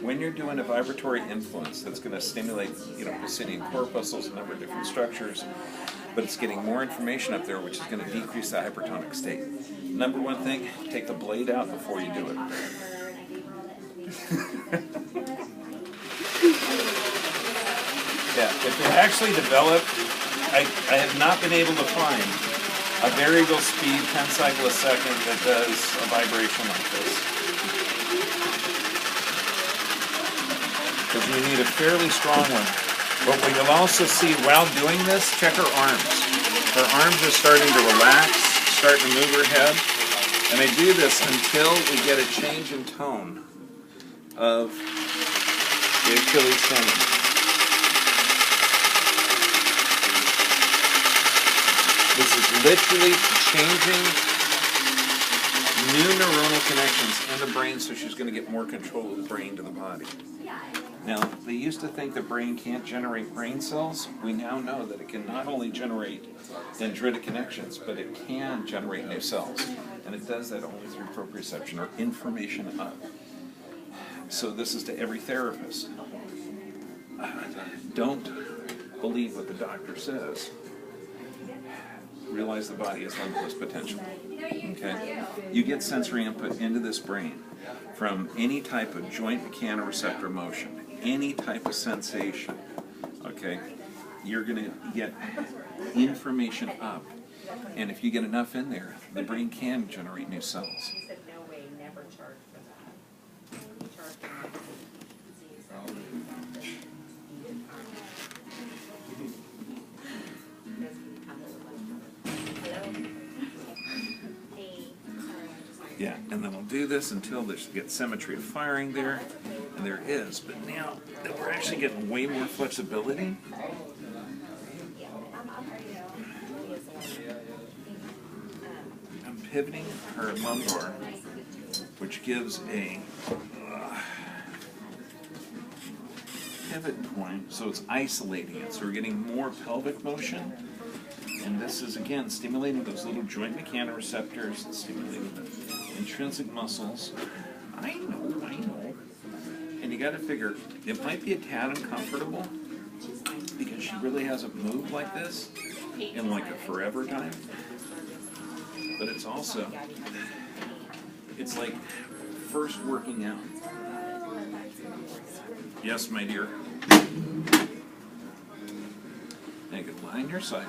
when you're doing a vibratory influence that's going to stimulate, positian corpuscles, a number of different structures, but it's getting more information up there, which is going to decrease the hypertonic state. Number one thing, take the blade out before you do it. Yeah, if it actually developed, I have not been able to find a variable speed 10 cycle a second that does a vibration like this. Because you need a fairly strong one. But what you'll also see while doing this, check her arms. Her arms are starting to relax, starting to move her head. And I do this until we get a change in tone of the Achilles tendon. This is literally changing new neuronal connections in the brain, so she's going to get more control of the brain to the body. Now, they used to think the brain can't generate brain cells. We now know that it can not only generate dendritic connections, but it can generate new cells. And it does that only through proprioception, or information up. So this is to every therapist. Don't believe what the doctor says. Realize the body has limitless potential. Okay? You get sensory input into this brain from any type of joint mechanoreceptor motion, any type of sensation. Okay? You're going to get information up. And if you get enough in there, the brain can generate new cells. Yeah, and then we'll do this until there's get symmetry of firing there, and there is. But now that we're actually getting way more flexibility, I'm pivoting her lumbar, which gives a pivot point, so it's isolating it. So we're getting more pelvic motion. And this is, again, stimulating those little joint mechanoreceptors, stimulating the intrinsic muscles. I know. And you got to figure, it might be a tad uncomfortable because she really hasn't moved like this in like a forever time. But it's also, it's like first working out. Yes, my dear. Make it lie on your side.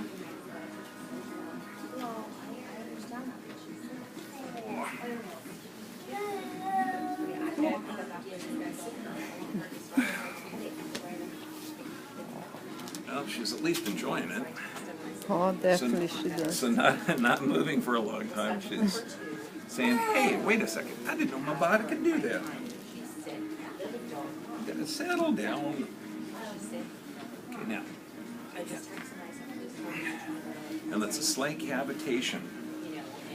Well, she's at least enjoying it. Oh, definitely she does. So not moving for a long time. She's saying, hey, wait a second. I didn't know my body could do that. Gotta settle down. Okay, now. And that's a slight cavitation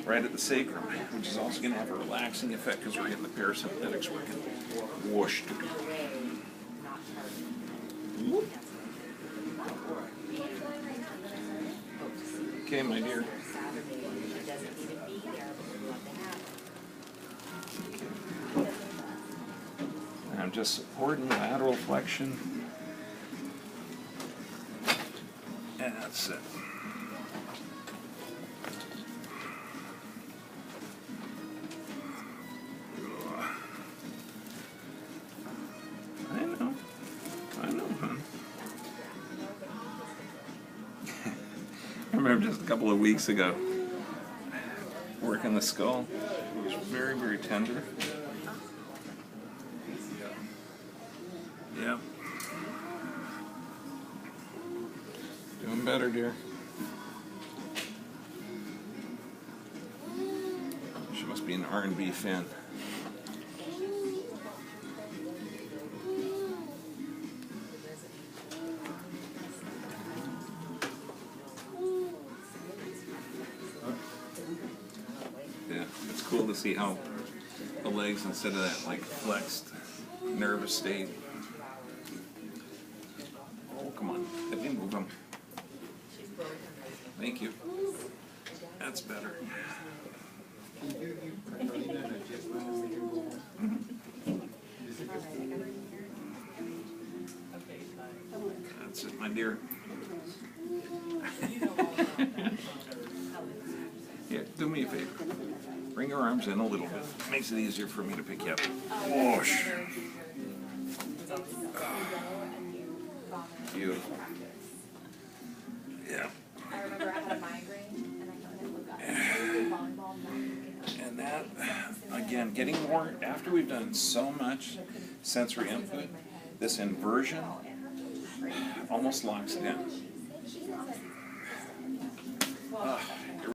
right at the sacrum, which is also going to have a relaxing effect because we're getting the parasympathetics working. Whoosh. Okay, my dear. I'm just supporting lateral flexion. And that's it. I know, huh? I remember just a couple of weeks ago working the skull. It was very, very tender. Yeah. Doing better, dear. She must be an R&B fan. Yeah, it's cool to see how the legs, instead of that like flexed nervous state. Oh, come on, let me move them. Thank you. That's better. Mm-hmm. That's it, my dear. Yeah, do me a favor. Bring your arms in a little bit. Makes it easier for me to pick you up. Whoosh. Beautiful. Yeah. I remember I had a migraine and I volleyball. And that, again, getting more, after we've done so much sensory input, this inversion almost locks it in.